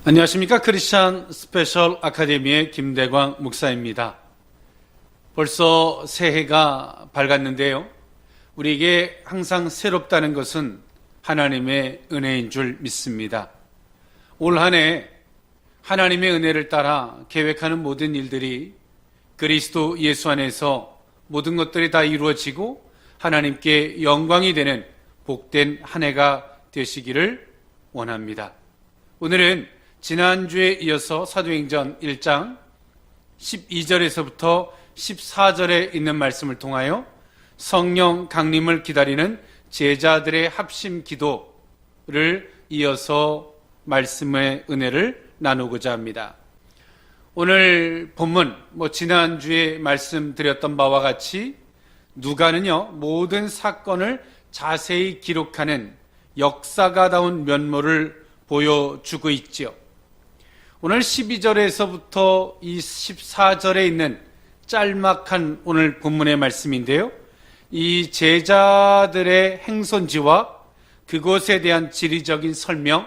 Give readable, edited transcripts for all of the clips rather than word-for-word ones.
안녕하십니까. 크리스찬 스페셜 아카데미의 김대광 목사입니다. 벌써 새해가 밝았는데요. 우리에게 항상 새롭다는 것은 하나님의 은혜인 줄 믿습니다. 올 한 해 하나님의 은혜를 따라 계획하는 모든 일들이 그리스도 예수 안에서 모든 것들이 다 이루어지고 하나님께 영광이 되는 복된 한 해가 되시기를 원합니다. 오늘은 지난주에 이어서 사도행전 1장 12절에서부터 14절에 있는 말씀을 통하여 성령 강림을 기다리는 제자들의 합심 기도를 이어서 말씀의 은혜를 나누고자 합니다. 오늘 본문, 지난주에 말씀드렸던 바와 같이 누가는요, 모든 사건을 자세히 기록하는 역사가다운 면모를 보여주고 있지요. 오늘 12절에서부터 이 14절에 있는 짤막한 오늘 본문의 말씀인데요. 이 제자들의 행선지와 그곳에 대한 지리적인 설명,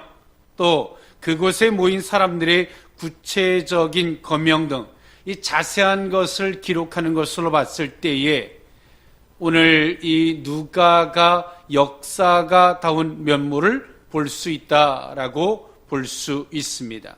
또 그곳에 모인 사람들의 구체적인 거명 등 이 자세한 것을 기록하는 것으로 봤을 때에 오늘 이 누가가 역사가다운 면모를 볼 수 있다라고 볼 수 있습니다.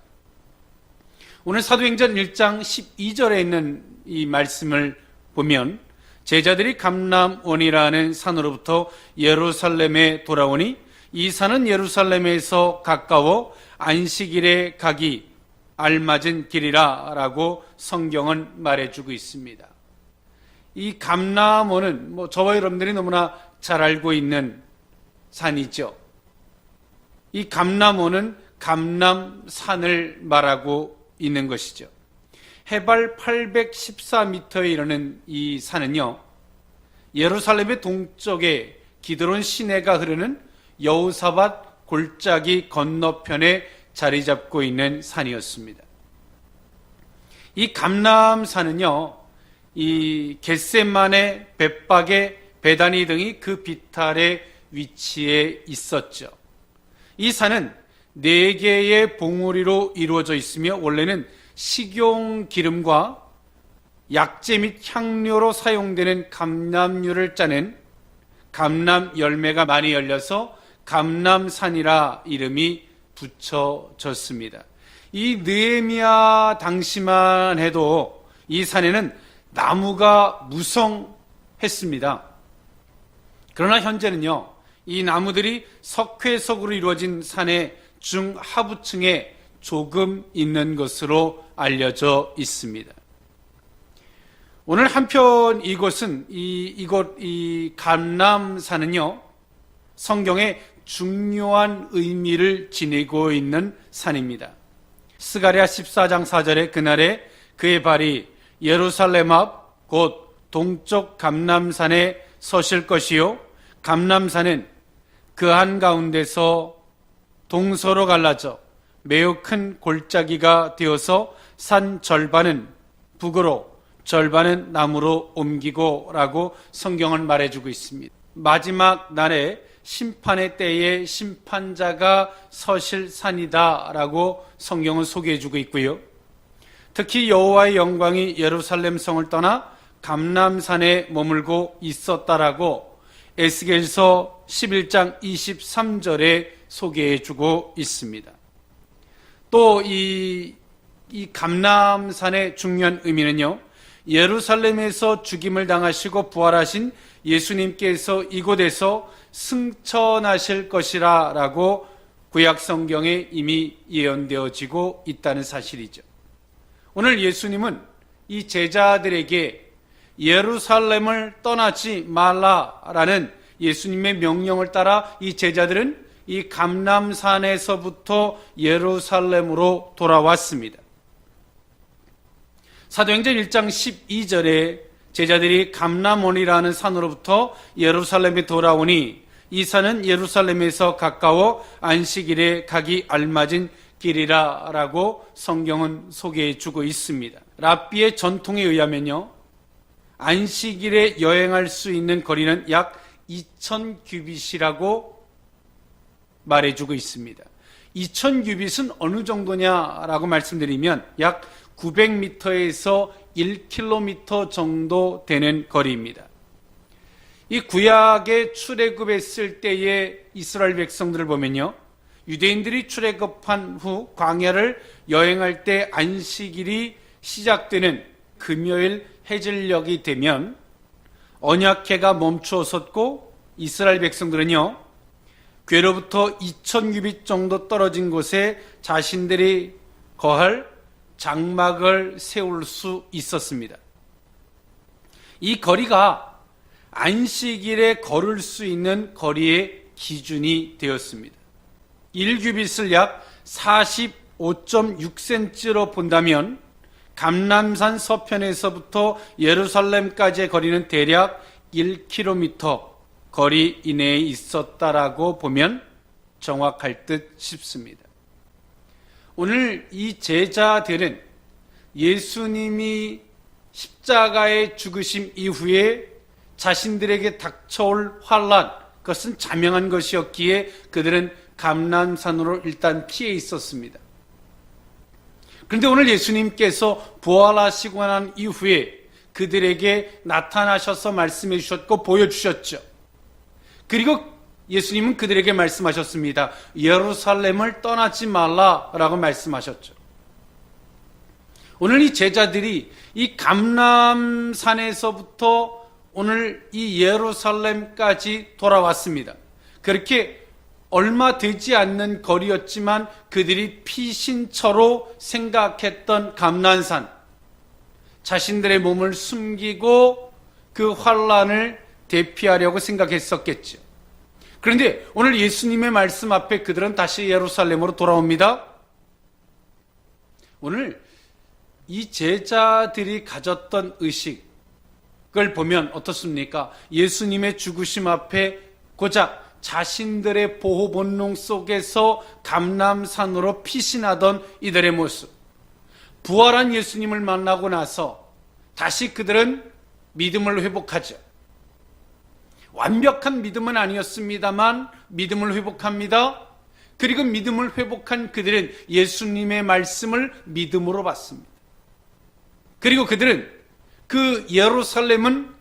오늘 사도행전 1장 12절에 있는 이 말씀을 보면 제자들이 감람원이라는 산으로부터 예루살렘에 돌아오니 이 산은 예루살렘에서 가까워 안식일에 가기 알맞은 길이라 라고 성경은 말해주고 있습니다. 이 감람원은 저와 여러분들이 너무나 잘 알고 있는 산이죠. 이 감람원은 감람산을 말하고 있는 것이죠. 해발 814m에 이르는 이 산은요, 예루살렘의 동쪽에 기드론 시내가 흐르는 여우사밧 골짜기 건너편에 자리 잡고 있는 산이었습니다. 이 감람산은요, 이 겟세마네, 벳박의, 베다니 등이 그 비탈의 위치에 있었죠. 이 산은 4개의 봉우리로 이루어져 있으며 원래는 식용 기름과 약재 및 향료로 사용되는 감람류를 짜는 감람 열매가 많이 열려서 감람산이라 이름이 붙여졌습니다. 이 느헤미야 당시만 해도 이 산에는 나무가 무성했습니다. 그러나 현재는요, 이 나무들이 석회석으로 이루어진 산의 중하부층에 조금 있는 것으로 알려져 있습니다. 오늘 한편 이곳은 이 감람산은요, 성경에 중요한 의미를 지니고 있는 산입니다. 스가랴 14장 4절에 그날에 그의 발이 예루살렘 앞 곧 동쪽 감람산에 서실 것이요 감람산은 그 한가운데서 동서로 갈라져 매우 큰 골짜기가 되어서 산 절반은 북으로 절반은 남으로 옮기고 라고 성경은 말해주고 있습니다. 마지막 날에 심판의 때에 심판자가 서실 산이다 라고 성경은 소개해주고 있고요. 특히 여호와의 영광이 예루살렘 성을 떠나 감람산에 머물고 있었다라고 에스겔서 11장 23절에 소개해주고 있습니다. 또 이 감람산의 중요한 의미는요, 예루살렘에서 죽임을 당하시고 부활하신 예수님께서 이곳에서 승천하실 것이라 라고 구약 성경에 이미 예언되어지고 있다는 사실이죠. 오늘 예수님은 이 제자들에게 예루살렘을 떠나지 말라라는 예수님의 명령을 따라 이 제자들은 이 감람산에서부터 예루살렘으로 돌아왔습니다. 사도행전 1장 12절에 제자들이 감람원이라는 산으로부터 예루살렘에 돌아오니 이 산은 예루살렘에서 가까워 안식일에 가기 알맞은 길이라 라고 성경은 소개해 주고 있습니다. 랍비의 전통에 의하면요, 안식일에 여행할 수 있는 거리는 약 2000규빗이라고 말해주고 있습니다. 2000규빗은 어느 정도냐라고 말씀드리면 약 900m에서 1km 정도 되는 거리입니다. 이 구약에 출애굽했을 때의 이스라엘 백성들을 보면요, 유대인들이 출애굽한 후 광야를 여행할 때 안식일이 시작되는 금요일 해질녘이 되면 언약궤가 멈추어 섰고 이스라엘 백성들은요, 궤로부터 2000규빗 정도 떨어진 곳에 자신들이 거할 장막을 세울 수 있었습니다. 이 거리가 안식일에 걸을 수 있는 거리의 기준이 되었습니다. 1규빗을 약 45.6cm로 본다면 감람산 서편에서부터 예루살렘까지의 거리는 대략 1km 거리 이내에 있었다라고 보면 정확할 듯 싶습니다. 오늘 이 제자들은 예수님이 십자가에 죽으심 이후에 자신들에게 닥쳐올 환난, 그것은 자명한 것이었기에 그들은 감람산으로 일단 피해 있었습니다. 그런데 오늘 예수님께서 부활하시고 난 이후에 그들에게 나타나셔서 말씀해 주셨고 보여주셨죠. 그리고 예수님은 그들에게 말씀하셨습니다. 예루살렘을 떠나지 말라라고 말씀하셨죠. 오늘 이 제자들이 이 감람산에서부터 오늘 이 예루살렘까지 돌아왔습니다. 그렇게 얼마 되지 않는 거리였지만 그들이 피신처로 생각했던 감람산, 자신들의 몸을 숨기고 그 환난을 대피하려고 생각했었겠죠. 그런데 오늘 예수님의 말씀 앞에 그들은 다시 예루살렘으로 돌아옵니다. 오늘 이 제자들이 가졌던 의식을 보면 어떻습니까? 예수님의 죽으심 앞에 고작 자신들의 보호 본능 속에서 감람산으로 피신하던 이들의 모습, 부활한 예수님을 만나고 나서 다시 그들은 믿음을 회복하죠. 완벽한 믿음은 아니었습니다만 믿음을 회복합니다. 그리고 믿음을 회복한 그들은 예수님의 말씀을 믿음으로 받습니다. 그리고 그들은 그 예루살렘은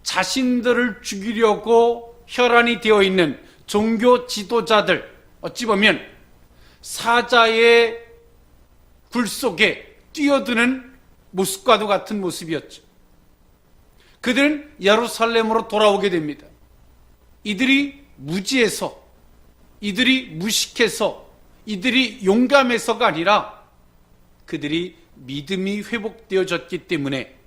자신들을 죽이려고 혈안이 되어 있는 종교 지도자들, 어찌 보면 사자의 굴 속에 뛰어드는 모습과도 같은 모습이었죠. 그들은 예루살렘으로 돌아오게 됩니다. 이들이 무지해서, 이들이 무식해서, 이들이 용감해서가 아니라 그들이 믿음이 회복되어졌기 때문에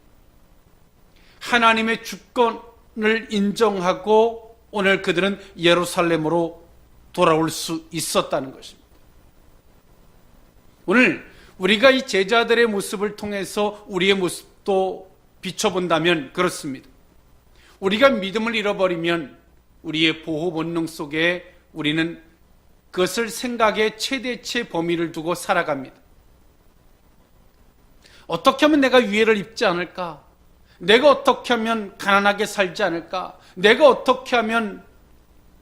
하나님의 주권을 인정하고 오늘 그들은 예루살렘으로 돌아올 수 있었다는 것입니다. 오늘 우리가 이 제자들의 모습을 통해서 우리의 모습도 비춰본다면 그렇습니다. 우리가 믿음을 잃어버리면 우리의 보호 본능 속에 우리는 그것을 생각의 최대치 범위를 두고 살아갑니다. 어떻게 하면 내가 유해를 입지 않을까? 내가 어떻게 하면 가난하게 살지 않을까? 내가 어떻게 하면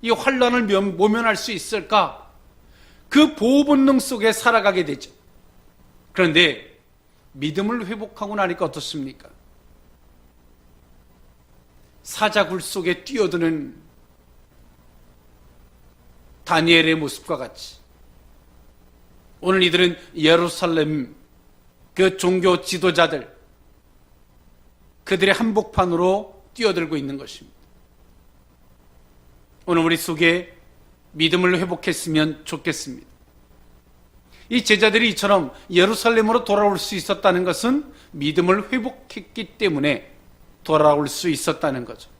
이 환난을 모면할 수 있을까? 그 보호 본능 속에 살아가게 되죠. 그런데 믿음을 회복하고 나니까 어떻습니까? 사자굴 속에 뛰어드는 다니엘의 모습과 같이 오늘 이들은 예루살렘 그 종교 지도자들, 그들의 한복판으로 뛰어들고 있는 것입니다. 오늘 우리 속에 믿음을 회복했으면 좋겠습니다. 이 제자들이 이처럼 예루살렘으로 돌아올 수 있었다는 것은 믿음을 회복했기 때문에 돌아올 수 있었다는 거죠.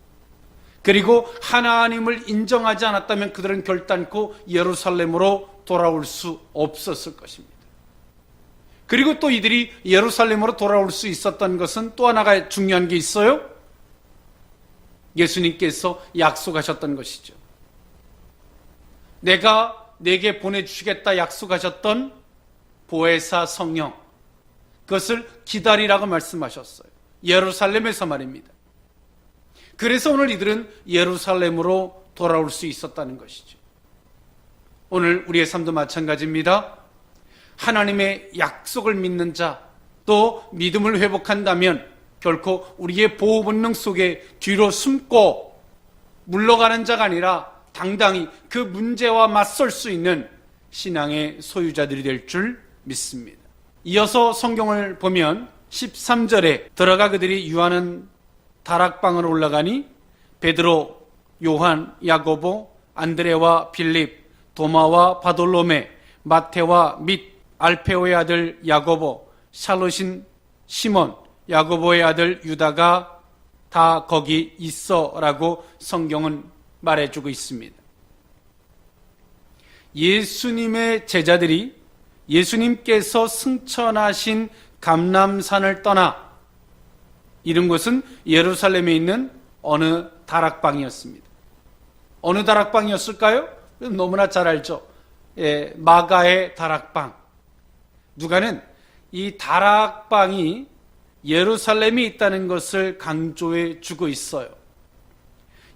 그리고 하나님을 인정하지 않았다면 그들은 결단코 예루살렘으로 돌아올 수 없었을 것입니다. 그리고 또 이들이 예루살렘으로 돌아올 수 있었던 것은 또 하나가 중요한 게 있어요. 예수님께서 약속하셨던 것이죠. 내가 내게 보내주시겠다 약속하셨던 보혜사 성령, 그것을 기다리라고 말씀하셨어요. 예루살렘에서 말입니다. 그래서 오늘 이들은 예루살렘으로 돌아올 수 있었다는 것이죠. 오늘 우리의 삶도 마찬가지입니다. 하나님의 약속을 믿는 자, 또 믿음을 회복한다면 결코 우리의 보호 본능 속에 뒤로 숨고 물러가는 자가 아니라 당당히 그 문제와 맞설 수 있는 신앙의 소유자들이 될 줄 믿습니다. 이어서 성경을 보면 13절에 들어가 그들이 유하는 다락방으로 올라가니 베드로, 요한, 야고보, 안드레와 빌립, 도마와 바돌로메, 마테와 및 알페오의 아들 야고보, 샬롯인 시몬, 야고보의 아들 유다가 다 거기 있어라고 성경은 말해주고 있습니다. 예수님의 제자들이 예수님께서 승천하신 감람산을 떠나 이른 곳은 예루살렘에 있는 어느 다락방이었습니다. 어느 다락방이었을까요? 너무나 잘 알죠. 마가의 다락방. 누가는 이 다락방이 예루살렘에 있다는 것을 강조해 주고 있어요.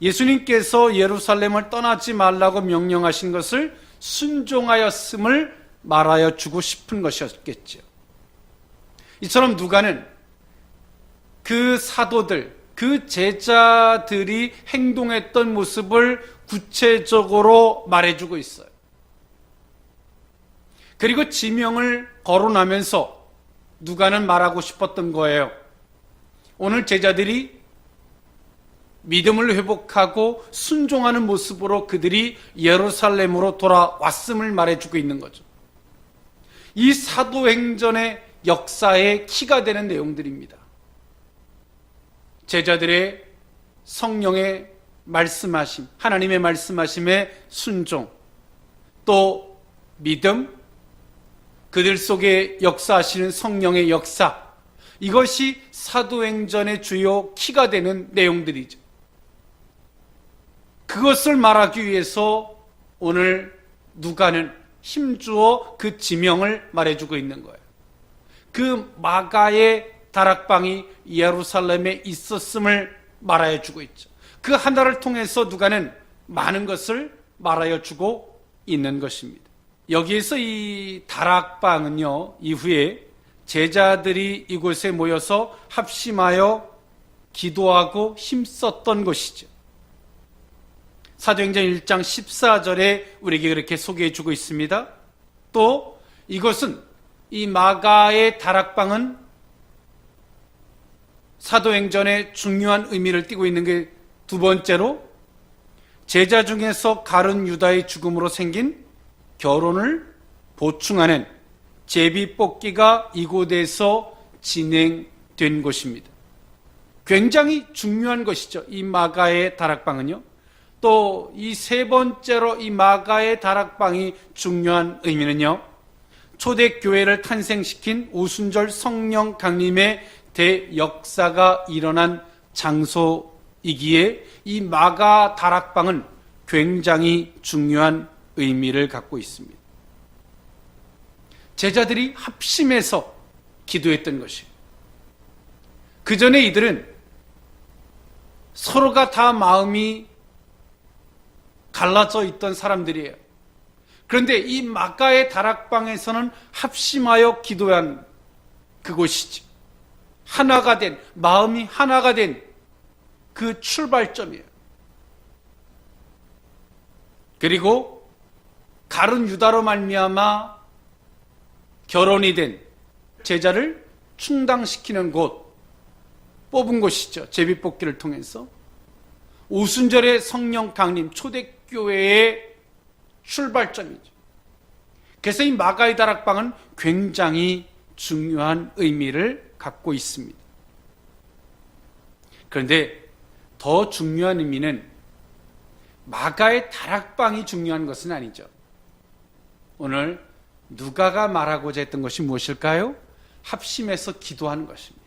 예수님께서 예루살렘을 떠나지 말라고 명령하신 것을 순종하였음을 말하여 주고 싶은 것이었겠죠. 이처럼 누가는 그 사도들, 그 제자들이 행동했던 모습을 구체적으로 말해주고 있어요. 그리고 지명을 거론하면서 누가는 말하고 싶었던 거예요. 오늘 제자들이 믿음을 회복하고 순종하는 모습으로 그들이 예루살렘으로 돌아왔음을 말해주고 있는 거죠. 이 사도행전의 역사의 키가 되는 내용들입니다. 제자들의 성령의 말씀하심, 하나님의 말씀하심의 순종, 또 믿음, 그들 속에 역사하시는 성령의 역사, 이것이 사도행전의 주요 키가 되는 내용들이죠. 그것을 말하기 위해서 오늘 누가는 힘주어 그 지명을 말해주고 있는 거예요. 그 마가의 다락방이 예루살렘에 있었음을 말하여 주고 있죠. 그 하나를 통해서 누가는 많은 것을 말하여 주고 있는 것입니다. 여기에서 이 다락방은요, 이후에 제자들이 이곳에 모여서 합심하여 기도하고 힘썼던 곳이죠. 사도행전 1장 14절에 우리에게 그렇게 소개해 주고 있습니다. 또 이것은, 이 마가의 다락방은 사도행전의 중요한 의미를 띠고 있는 게 두 번째로, 제자 중에서 가룟 유다의 죽음으로 생긴 결혼을 보충하는 제비뽑기가 이곳에서 진행된 곳입니다. 굉장히 중요한 것이죠. 이 마가의 다락방은요. 또 이 세 번째로 이 마가의 다락방이 중요한 의미는요, 초대교회를 탄생시킨 오순절 성령 강림의 대역사가 일어난 장소이기에 이 마가 다락방은 굉장히 중요한 의미를 갖고 있습니다. 제자들이 합심해서 기도했던 것이에요. 그 전에 이들은 서로가 다 마음이 갈라져 있던 사람들이에요. 그런데 이 마가의 다락방에서는 합심하여 기도한 그곳이지. 하나가 된, 마음이 하나가 된 그 출발점이에요. 그리고 가룟 유다로 말미암아 결혼이 된 제자를 충당시키는 곳, 뽑은 곳이죠. 제비뽑기를 통해서. 오순절의 성령 강림, 초대교회의 출발점이죠. 그래서 이 마가의 다락방은 굉장히 중요한 의미를 갖고 있습니다. 그런데 더 중요한 의미는 마가의 다락방이 중요한 것은 아니죠. 오늘 누가가 말하고자 했던 것이 무엇일까요? 합심해서 기도하는 것입니다.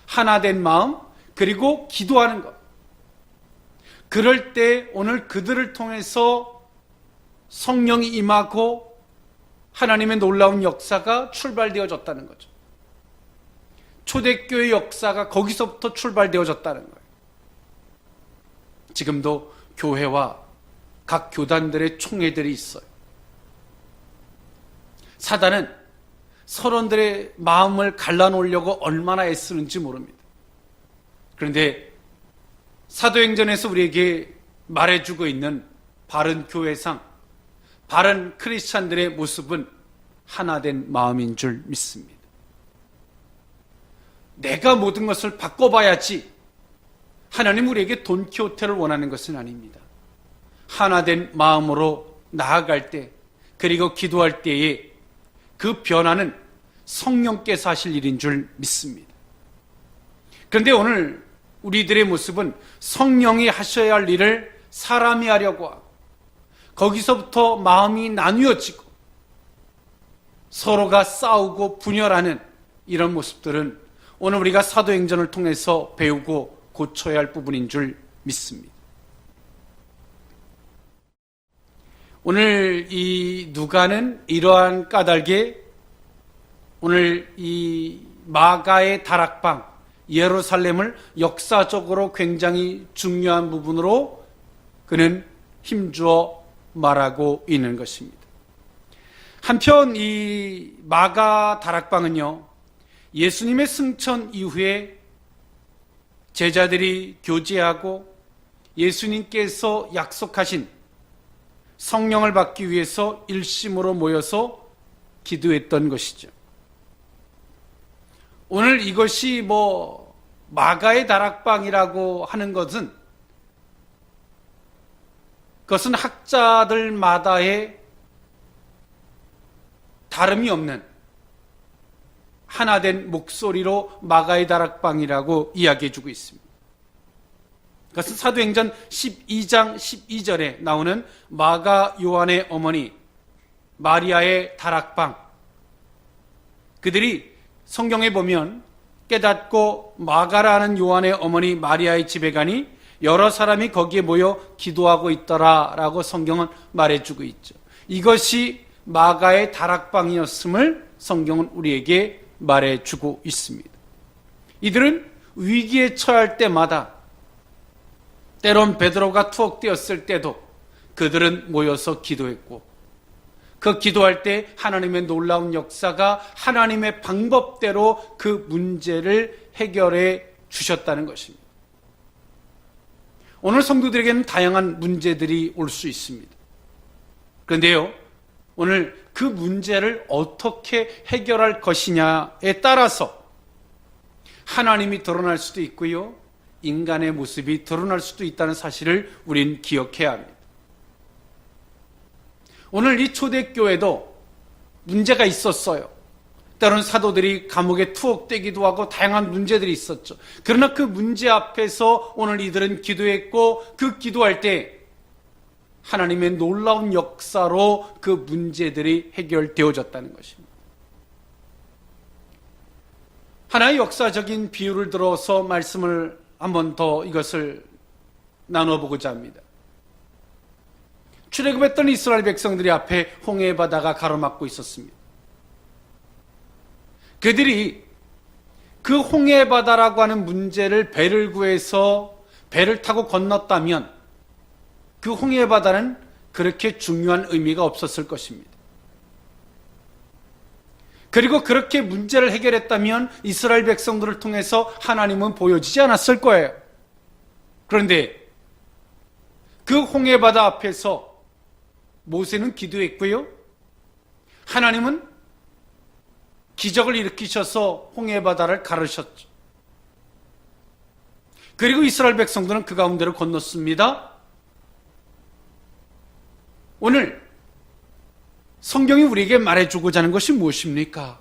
하나된 마음, 그리고 기도하는 것. 그럴 때 오늘 그들을 통해서 성령이 임하고 하나님의 놀라운 역사가 출발되어졌다는 거죠. 초대교회 역사가 거기서부터 출발되어졌다는 거예요. 지금도 교회와 각 교단들의 총회들이 있어요. 사단은 서론들의 마음을 갈라놓으려고 얼마나 애쓰는지 모릅니다. 그런데 사도행전에서 우리에게 말해주고 있는 바른 교회상, 바른 크리스찬들의 모습은 하나된 마음인 줄 믿습니다. 내가 모든 것을 바꿔봐야지. 하나님 우리에게 돈키호테를 원하는 것은 아닙니다. 하나된 마음으로 나아갈 때, 그리고 기도할 때에 그 변화는 성령께서 하실 일인 줄 믿습니다. 그런데 오늘 우리들의 모습은 성령이 하셔야 할 일을 사람이 하려고 하고, 거기서부터 마음이 나뉘어지고 서로가 싸우고 분열하는 이런 모습들은 오늘 우리가 사도행전을 통해서 배우고 고쳐야 할 부분인 줄 믿습니다. 오늘 이 누가는 이러한 까닭에 오늘 이 마가의 다락방 예루살렘을 역사적으로 굉장히 중요한 부분으로 그는 힘주어 말하고 있는 것입니다. 한편 이 마가 다락방은요, 예수님의 승천 이후에 제자들이 교제하고 예수님께서 약속하신 성령을 받기 위해서 일심으로 모여서 기도했던 것이죠. 오늘 이것이 마가의 다락방이라고 하는 것은 그것은 학자들마다의 다름이 없는 하나된 목소리로 마가의 다락방이라고 이야기해주고 있습니다. 그것은 사도행전 12장 12절에 나오는 마가 요한의 어머니 마리아의 다락방, 그들이 성경에 보면 깨닫고 마가라는 요한의 어머니 마리아의 집에 가니 여러 사람이 거기에 모여 기도하고 있더라라고 성경은 말해주고 있죠. 이것이 마가의 다락방이었음을 성경은 우리에게 말해주고 있습니다. 이들은 위기에 처할 때마다, 때론 베드로가 투옥되었을 때도 그들은 모여서 기도했고, 그 기도할 때 하나님의 놀라운 역사가 하나님의 방법대로 그 문제를 해결해 주셨다는 것입니다. 오늘 성도들에게는 다양한 문제들이 올 수 있습니다. 그런데요, 오늘 그 문제를 어떻게 해결할 것이냐에 따라서 하나님이 드러날 수도 있고요, 인간의 모습이 드러날 수도 있다는 사실을 우린 기억해야 합니다. 오늘 이 초대교회도 문제가 있었어요. 때로는 사도들이 감옥에 투옥되기도 하고 다양한 문제들이 있었죠. 그러나 그 문제 앞에서 오늘 이들은 기도했고, 그 기도할 때 하나님의 놀라운 역사로 그 문제들이 해결되어졌다는 것입니다. 하나의 역사적인 비유를 들어서 말씀을 한 번 더 이것을 나눠보고자 합니다. 출애굽했던 이스라엘 백성들이 앞에 홍해 바다가 가로막고 있었습니다. 그들이 그 홍해 바다라고 하는 문제를 배를 구해서 배를 타고 건넜다면 그 홍해 바다는 그렇게 중요한 의미가 없었을 것입니다. 그리고 그렇게 문제를 해결했다면 이스라엘 백성들을 통해서 하나님은 보여지지 않았을 거예요. 그런데 그 홍해 바다 앞에서 모세는 기도했고요, 하나님은 기적을 일으키셔서 홍해 바다를 가르셨죠. 그리고 이스라엘 백성들은 그 가운데로 건넜습니다. 오늘 성경이 우리에게 말해주고자 하는 것이 무엇입니까?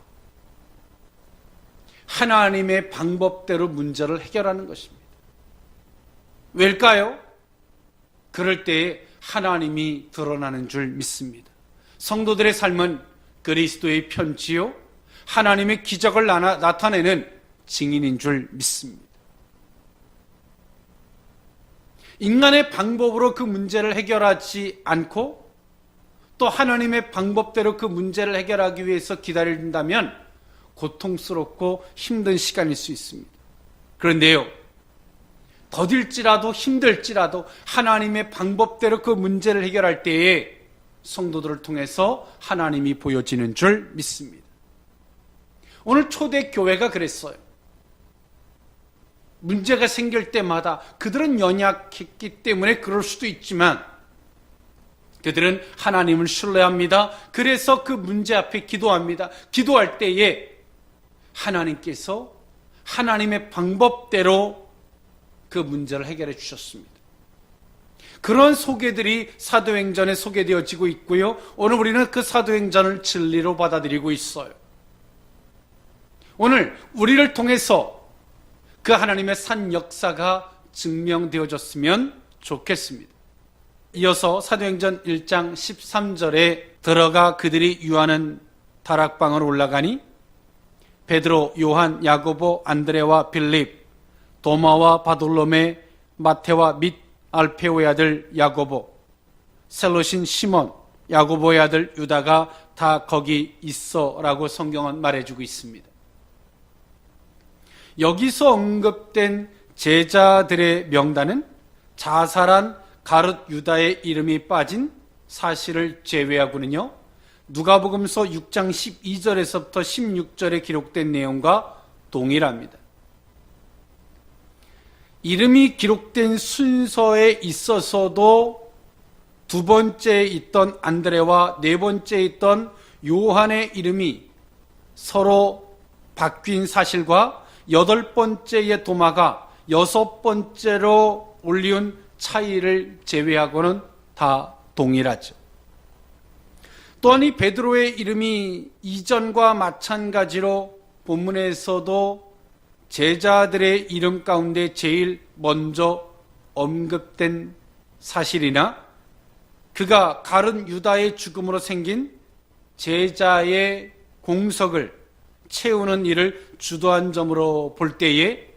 하나님의 방법대로 문제를 해결하는 것입니다. 왜일까요? 그럴 때에 하나님이 드러나는 줄 믿습니다. 성도들의 삶은 그리스도의 편지요, 하나님의 기적을 나타내는 증인인 줄 믿습니다. 인간의 방법으로 그 문제를 해결하지 않고 또 하나님의 방법대로 그 문제를 해결하기 위해서 기다린다면 고통스럽고 힘든 시간일 수 있습니다. 그런데요, 더딜지라도 힘들지라도 하나님의 방법대로 그 문제를 해결할 때에 성도들을 통해서 하나님이 보여지는 줄 믿습니다. 오늘 초대 교회가 그랬어요. 문제가 생길 때마다 그들은 연약했기 때문에 그럴 수도 있지만 그들은 하나님을 신뢰합니다. 그래서 그 문제 앞에 기도합니다. 기도할 때에 하나님께서 하나님의 방법대로 그 문제를 해결해 주셨습니다. 그런 소개들이 사도행전에 소개되어지고 있고요. 오늘 우리는 그 사도행전을 진리로 받아들이고 있어요. 오늘 우리를 통해서 그 하나님의 산 역사가 증명되어졌으면 좋겠습니다. 이어서 사도행전 1장 13절에 들어가 그들이 유하는 다락방으로 올라가니 베드로, 요한, 야고보, 안드레와 빌립, 도마와 바돌로메, 마테와 및 알페오의 아들 야고보, 셀롯인 시몬, 야고보의 아들 유다가 다 거기 있어라고 성경은 말해주고 있습니다. 여기서 언급된 제자들의 명단은 자살한 가룟 유다의 이름이 빠진 사실을 제외하고는요, 누가복음서 6장 12절에서부터 16절에 기록된 내용과 동일합니다. 이름이 기록된 순서에 있어서도 두 번째에 있던 안드레와 네 번째에 있던 요한의 이름이 서로 바뀐 사실과 여덟 번째의 도마가 여섯 번째로 올리운 차이를 제외하고는 다 동일하죠. 또한 이 베드로의 이름이 이전과 마찬가지로 본문에서도 제자들의 이름 가운데 제일 먼저 언급된 사실이나 그가 가룟 유다의 죽음으로 생긴 제자의 공석을 채우는 일을 주도한 점으로 볼 때에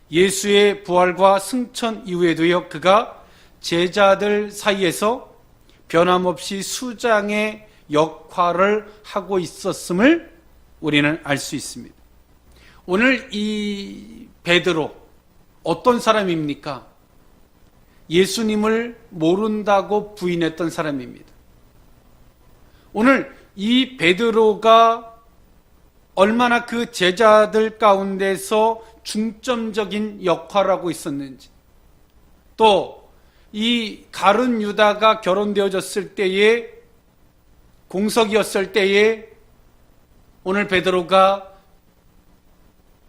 예수의 부활과 승천 이후에도요, 그가 제자들 사이에서 변함없이 수장의 역할을 하고 있었음을 우리는 알 수 있습니다. 오늘 이 베드로 어떤 사람입니까? 예수님을 모른다고 부인했던 사람입니다. 오늘 이 베드로가 얼마나 그 제자들 가운데서 중점적인 역할을 하고 있었는지, 또 이 가룟 유다가 결혼되어졌을 때에, 공석이었을 때에 오늘 베드로가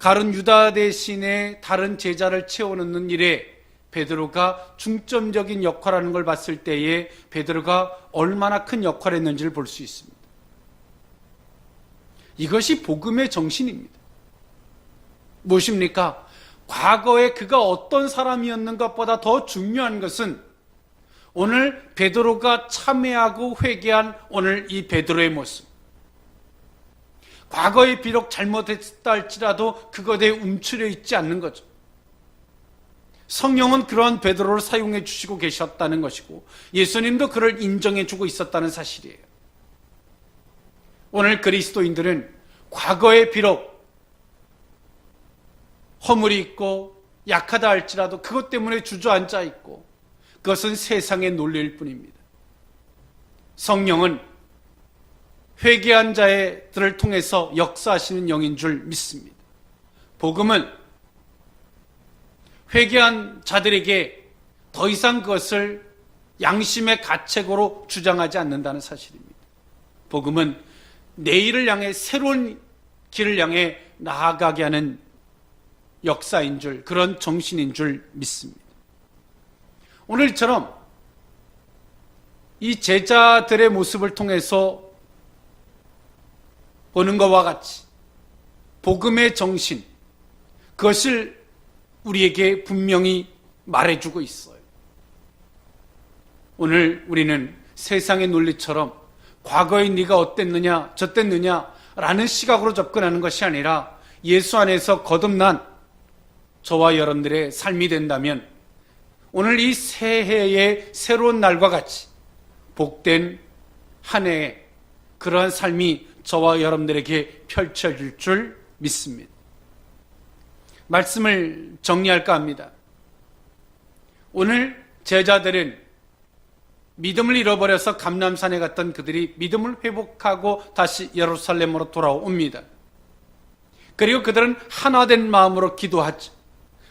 가룟 유다 대신에 다른 제자를 채워넣는 일에 베드로가 중점적인 역할을 하는 걸 봤을 때에 베드로가 얼마나 큰 역할을 했는지를 볼 수 있습니다. 이것이 복음의 정신입니다. 무엇입니까? 과거에 그가 어떤 사람이었는 것보다 더 중요한 것은 오늘 베드로가 참회하고 회개한 오늘 이 베드로의 모습. 과거에 비록 잘못했다 할지라도 그것에 움츠려 있지 않는 거죠. 성령은 그러한 베드로를 사용해 주시고 계셨다는 것이고 예수님도 그를 인정해 주고 있었다는 사실이에요. 오늘 그리스도인들은 과거에 비록 허물이 있고 약하다 할지라도 그것 때문에 주저앉아 있고 그것은 세상의 논리일 뿐입니다. 성령은 회개한 자들을 통해서 역사하시는 영인 줄 믿습니다. 복음은 회개한 자들에게 더 이상 그것을 양심의 가책으로 주장하지 않는다는 사실입니다. 복음은 내일을 향해 새로운 길을 향해 나아가게 하는 역사인 줄, 그런 정신인 줄 믿습니다. 오늘처럼 이 제자들의 모습을 통해서 보는 것과 같이 복음의 정신, 그것을 우리에게 분명히 말해주고 있어요. 오늘 우리는 세상의 논리처럼 과거에 네가 어땠느냐 저땠느냐 라는 시각으로 접근하는 것이 아니라 예수 안에서 거듭난 저와 여러분들의 삶이 된다면 오늘 이 새해의 새로운 날과 같이 복된 한 해에 그러한 삶이 저와 여러분들에게 펼쳐질 줄 믿습니다. 말씀을 정리할까 합니다. 오늘 제자들은 믿음을 잃어버려서 감람산에 갔던 그들이 믿음을 회복하고 다시 예루살렘으로 돌아옵니다. 그리고 그들은 하나된 마음으로 기도하죠.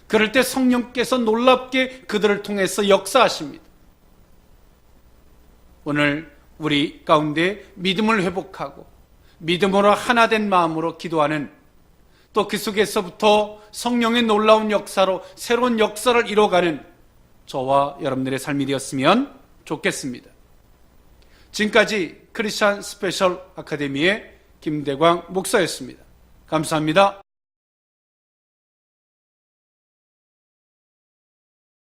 그럴 때 성령께서 놀랍게 그들을 통해서 역사하십니다. 오늘 우리 가운데 믿음을 회복하고 믿음으로 하나된 마음으로 기도하는, 또 그 속에서부터 성령의 놀라운 역사로 새로운 역사를 이뤄가는 저와 여러분들의 삶이 되었으면 좋겠습니다. 지금까지 크리스천 스페셜 아카데미의 김대광 목사였습니다. 감사합니다.